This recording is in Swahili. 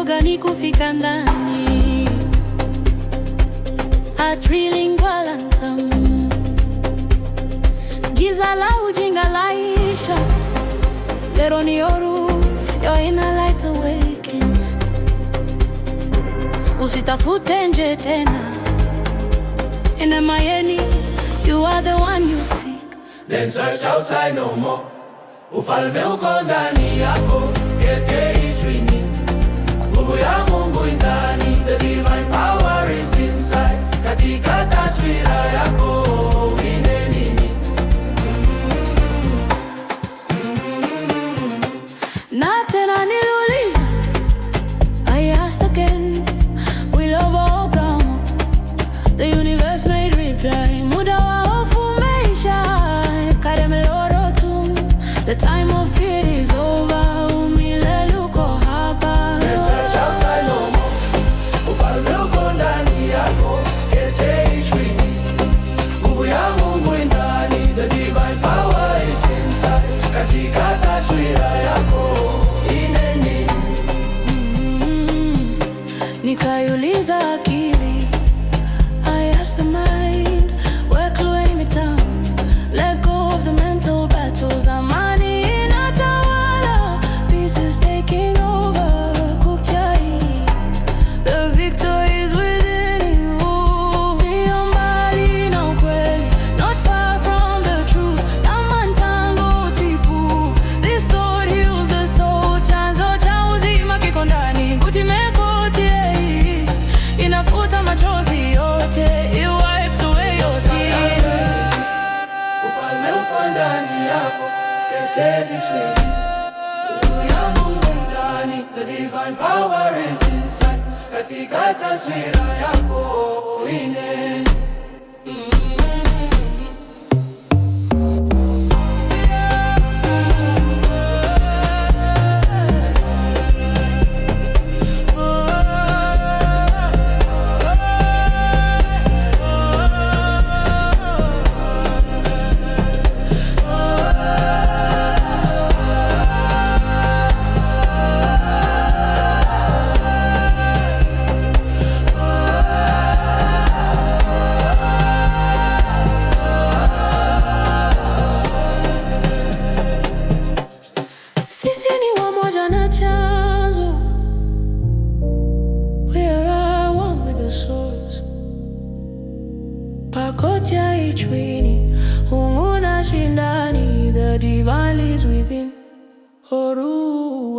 gani kufika ndani. A trilingual anthem. Giza la ujinga laisha, lero ni oru, your inner light awakens. Usitafute nje tena, in Miami, you are the one you seek. Then search outside no more. Ufalme uko ndani yako, kete ichwini. Nguvu ya Mungu ndani, the divine power is inside. Katika taswira yako, ine nini? Na tena niuliza, I asked again, will love come? The universe made reply, muda wa hofu umeisha, karemeloro tu, the time of fear is over, umilele uko hapa. Then search outside no more. Ufalme uko ndani yako, kete ichwini. Nguvu ya Mungu ndani, the divine power is inside. Katika taswira yako, ine nini? Nikaiuliza akili, I asked the mind, where clue me down. Let go of the mental battles, amani inatawala, peace is taking over, kuchai. The victory is within you. Sio mbali na ukweli, not far from the truth. Tamantango tipu, this thought heals the soul. Chanzo cha uzima kiko ndani, nguti mekotie. Inafuta machozi yote, it wipes away your tears. Ufalme uko ndani yako, kete ichwini. Nguvu ya Mungu ndani, the divine power is inside. Katika taswira yako, ine. Sisi ni wamoja na chanzo, we are one with the source. Pakotia ichwini, hunguna shindani, the divine is within. Oru